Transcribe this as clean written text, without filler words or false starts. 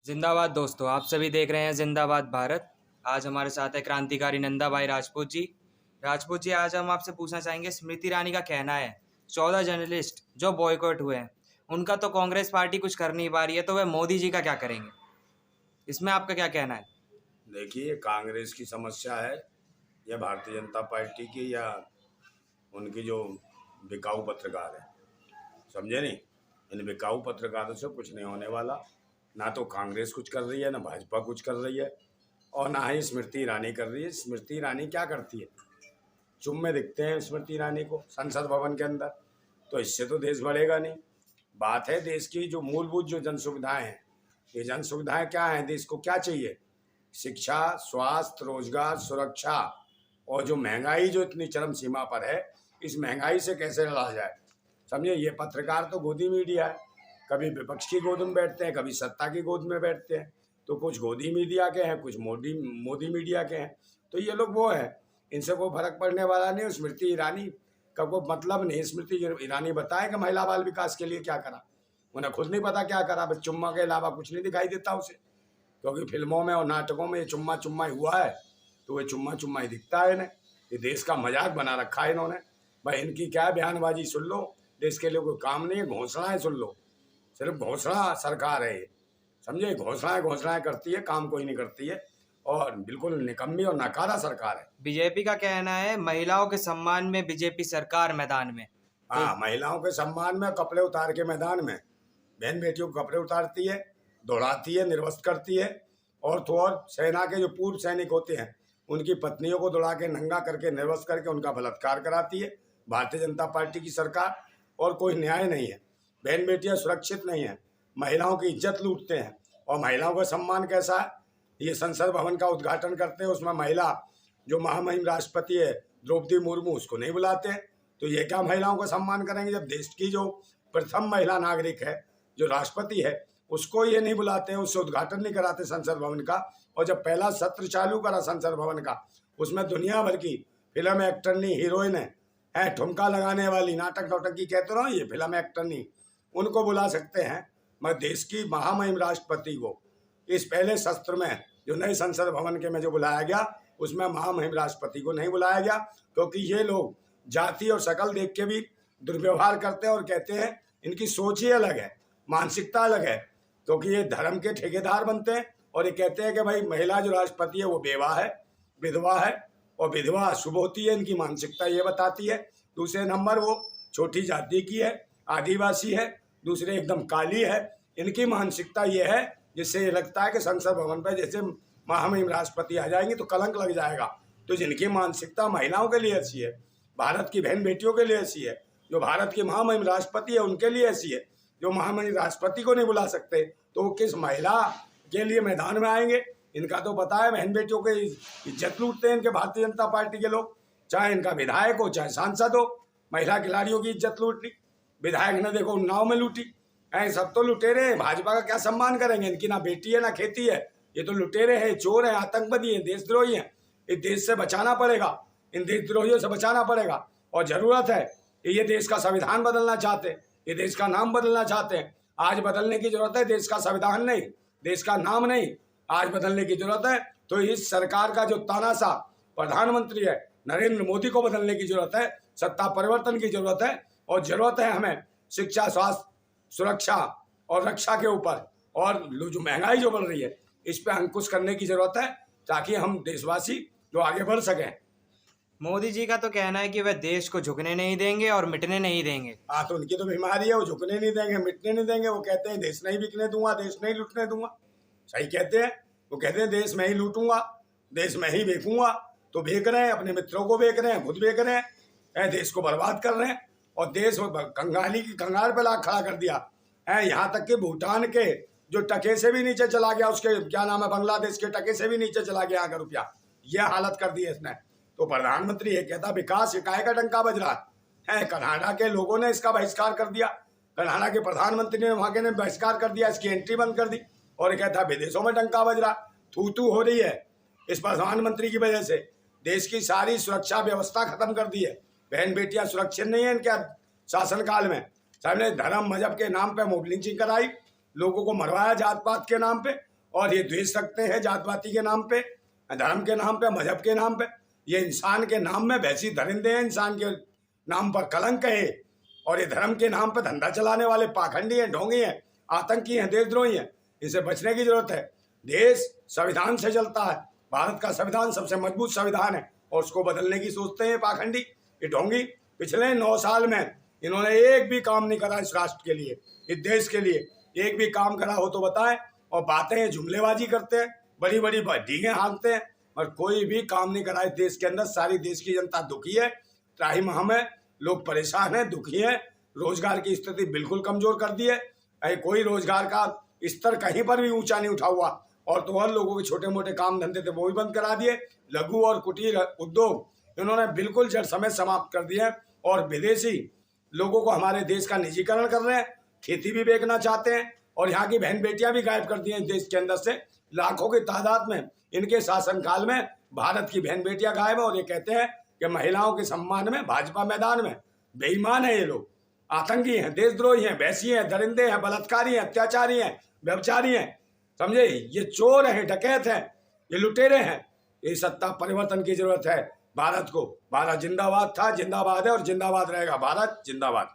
जिंदाबाद दोस्तों, आप सभी देख रहे हैं जिंदाबाद भारत। आज हमारे साथ है क्रांतिकारी नंदा भाई राजपूत जी। राजपूत जी, आज हम आपसे पूछना चाहेंगे, स्मृति ईरानी का कहना है 14 जर्नलिस्ट जो बॉयकॉट हुए हैं उनका तो कांग्रेस पार्टी कुछ कर नहीं पा रही है, तो वह मोदी जी का क्या करेंगे? इसमें आपका क्या कहना है? देखिए, कांग्रेस की समस्या है या भारतीय जनता पार्टी की या उनकी जो बिकाऊ पत्रकार है, समझे नहीं। इन बिकाऊ पत्रकारों से कुछ नहीं होने वाला। ना तो कांग्रेस कुछ कर रही है, ना भाजपा कुछ कर रही है, और ना ही स्मृति ईरानी कर रही है। स्मृति ईरानी क्या करती है? चुम में दिखते हैं स्मृति ईरानी को संसद भवन के अंदर, तो इससे तो देश बढ़ेगा नहीं। बात है देश की जो मूलभूत जो जन सुविधाएं हैं, ये जन सुविधाएं क्या हैं? देश को क्या चाहिए? शिक्षा, स्वास्थ्य, रोजगार, सुरक्षा, और जो महंगाई जो इतनी चरम सीमा पर है, इस महंगाई से कैसे लड़ा जाए। समझे, ये पत्रकार तो गोदी मीडिया है, कभी विपक्ष की गोद में बैठते हैं, कभी सत्ता की गोद में बैठते हैं। तो कुछ गोदी मीडिया के हैं, कुछ मोदी मीडिया के हैं। तो ये लोग वो हैं, इनसे कोई फर्क पड़ने वाला नहीं। स्मृति ईरानी का कोई मतलब नहीं। स्मृति ईरानी बताए कि महिला बाल विकास के लिए क्या करा, उन्हें खुद नहीं पता क्या करा। बस चुम्मा के अलावा कुछ नहीं दिखाई देता उसे, क्योंकि फिल्मों में और नाटकों में ये चुम्मा चुम्मा ही हुआ है, तो वो चुम्मा चुम्मा ही दिखता है इन्हें। ये देश का मजाक बना रखा है इन्होंने। भाई इनकी क्या बयानबाजी सुन लो, देश के लिए कोई काम नहीं है, घोषणाएं सुन लो। सिर्फ घोषणा सरकार है ये, समझे। घोषणाएं करती है, काम कोई नहीं करती है, और बिल्कुल निकम्मी और नकारा सरकार है। बीजेपी का कहना है महिलाओं के सम्मान में बीजेपी सरकार मैदान में। हाँ, महिलाओं के सम्मान में कपड़े उतार के मैदान में बहन बेटियों को कपड़े उतारती है, दौड़ाती है, निर्वस्त्र करती है। और तो और सेना के जो पूर्व सैनिक होते हैं, उनकी पत्नियों को दौड़ा के नंगा करके निर्वस्त्र करके उनका बलात्कार कराती है भारतीय जनता पार्टी की सरकार। और कोई न्याय नहीं है, बहन बेटियां सुरक्षित नहीं है, महिलाओं की इज्जत लूटते हैं। और महिलाओं का सम्मान कैसा है? ये संसद भवन का उद्घाटन करते हैं, उसमें महिला जो महामहिम राष्ट्रपति है द्रौपदी मुर्मू, उसको नहीं बुलाते हैं। तो ये क्या महिलाओं का सम्मान करेंगे, जब देश की जो प्रथम महिला नागरिक है, जो राष्ट्रपति है, उसको ये नहीं बुलाते हैं, उससे उद्घाटन नहीं कराते संसद भवन का। और जब पहला सत्र चालू करा संसद भवन का, उसमें दुनिया भर की फिल्म एक्टरनी, हीरोइन है, ठुमका लगाने वाली, नाटक नौटंकी कहते रहो, ये फिल्म एक्टरनी, उनको बुला सकते हैं। मैं देश की महामहिम राष्ट्रपति को इस पहले सत्र में जो नए संसद भवन के में जो बुलाया गया, उसमें महामहिम राष्ट्रपति को नहीं बुलाया गया, क्योंकि ये लोग जाति और शकल देख के भी दुर्व्यवहार करते हैं और कहते हैं इनकी सोच ही अलग है, मानसिकता अलग है। क्योंकि ये धर्म के ठेकेदार बनते हैं और ये कहते हैं कि भाई महिला जो राष्ट्रपति है वो बेवा है, विधवा है, और विधवा शुभ होती है, इनकी मानसिकता ये बताती है। दूसरे नंबर वो छोटी जाति की है, आदिवासी है, दूसरे एकदम काली है। इनकी मानसिकता ये है, जिससे ये लगता है कि संसद भवन पर जैसे महामहिम राष्ट्रपति आ जाएंगे तो कलंक लग जाएगा। तो जिनकी मानसिकता महिलाओं के लिए ऐसी है, भारत की बहन बेटियों के लिए ऐसी है, जो भारत की महामहिम राष्ट्रपति है उनके लिए ऐसी है, जो महामहिम राष्ट्रपति को नहीं बुला सकते, तो वो किस महिला के लिए मैदान में आएंगे? इनका तो पता है बहन बेटियों के इज्जत लूटते हैं इनके भारतीय जनता पार्टी के लोग, चाहे इनका विधायक हो चाहे सांसद हो। महिला खिलाड़ियों की इज्जत लूट ली, विधायक ने देखो उन्नाव में लूटी। सब तो लुटेरे हैं, भाजपा का क्या सम्मान करेंगे? इनकी ना बेटी है ना खेती है, ये तो लुटेरे हैं, चोर हैं, आतंकवादी हैं, देशद्रोही हैं। इस देश से बचाना पड़ेगा, इन देशद्रोहियों से बचाना पड़ेगा। और जरूरत है कि ये देश का संविधान बदलना चाहते हैं, ये देश का नाम बदलना चाहते हैं। आज बदलने की जरूरत है, देश का संविधान नहीं, देश का नाम नहीं, आज बदलने की जरूरत है। तो इस सरकार का जो तानाशाह प्रधानमंत्री है नरेंद्र मोदी को बदलने की जरूरत है, सत्ता परिवर्तन की जरूरत है। और जरूरत है हमें शिक्षा, स्वास्थ्य, सुरक्षा और रक्षा के ऊपर, और जो महंगाई जो बढ़ रही है इस पर अंकुश करने की जरूरत है, ताकि हम देशवासी जो आगे बढ़ सकें। मोदी जी का तो कहना है कि वह देश को झुकने नहीं देंगे और मिटने नहीं देंगे। हाँ, तो उनकी तो बीमारी है, वो झुकने नहीं देंगे, मिटने नहीं देंगे। वो कहते हैं देश नहीं बिकने दूंगा, देश नहीं लूटने दूंगा। सही कहते हैं, वो कहते हैं देश में ही लूटूंगा, देश में ही बेचूंगा। तो बेच रहे हैं, अपने मित्रों को बेच रहे हैं, खुद बेच रहे हैं, देश को बर्बाद कर रहे हैं। और देश कंगाली की कंगाल पे ला खड़ा कर दिया है। यहाँ तक कि भूटान के जो टके से भी नीचे चला गया, उसके क्या नाम है, बांग्लादेश के टके से भी नीचे चला गया अगर रुपया, यह हालत कर दी है इसने। तो प्रधानमंत्री ये कहता विकास इकाई का डंका बज रहा है। कनाडा के लोगों ने इसका बहिष्कार कर दिया, कनाडा के प्रधानमंत्री ने वहां के ने बहिष्कार कर दिया, इसकी एंट्री बंद कर दी। और ये कहता विदेशों में डंका बज रहा, थू हो रही है इस प्रधानमंत्री की वजह से। देश की सारी सुरक्षा व्यवस्था खत्म कर दी है, बहन बेटियां सुरक्षित नहीं है इनके शासनकाल में। सबने धर्म मजहब के नाम पे मोब लिंचिंग कराई, लोगों को मरवाया जात पात के नाम पे, और ये द्वेष रखते हैं जात पाती के नाम पे, धर्म के नाम पे, मजहब के नाम पे। ये इंसान के नाम में वैसी दरिंदे हैं, इंसान के नाम पर कलंक है, और ये धर्म के नाम पर धंधा चलाने वाले पाखंडी हैं, ढोंगी हैं, आतंकी हैं, देशद्रोही हैं। इनसे बचने की जरूरत है। देश संविधान से चलता है, भारत का संविधान सबसे मजबूत संविधान है, और उसको बदलने की सोचते हैं पाखंडी, ये ढोंगी। पिछले 9 साल में इन्होंने एक भी काम नहीं करा इस राष्ट्र के लिए, इस देश के लिए एक भी काम करा हो तो बताएं। और बातें जुमलेबाजी करते हैं, बड़ी बड़ी डींगे हाँकते हैं, और कोई भी काम नहीं करा इस देश के अंदर। सारी देश की जनता दुखी है, त्राहिमाम में लोग परेशान हैं, दुखी हैं। रोजगार की स्थिति बिल्कुल कमजोर कर दी है। कोई रोजगार का स्तर कहीं पर भी ऊंचा नहीं उठा हुआ, और तो और लोगों के छोटे मोटे काम धंधे थे वो भी बंद करा दिए। लघु और कुटीर उद्योग इन्होंने बिल्कुल जड़ समेत समाप्त कर दिए, और विदेशी लोगों को हमारे देश का निजीकरण कर रहे हैं, खेती भी बेचना चाहते हैं, और यहाँ की बहन बेटियां भी गायब कर दी हैं देश के अंदर से। लाखों की तादाद में इनके शासनकाल में भारत की बहन बेटियां गायब है, और ये कहते हैं कि महिलाओं के सम्मान में भाजपा मैदान में। बेईमान है ये लोग, आतंकी हैं, देशद्रोही हैं, वैसी हैं, दरिंदे हैं, बलात्कारी हैं, अत्याचारी हैं, व्यभिचारी हैं, समझे। ये चोर हैं, डकैत हैं, ये लुटेरे हैं। ये सत्ता परिवर्तन की जरूरत है भारत को। भारत जिंदाबाद था, जिंदाबाद है, और जिंदाबाद रहेगा। भारत जिंदाबाद।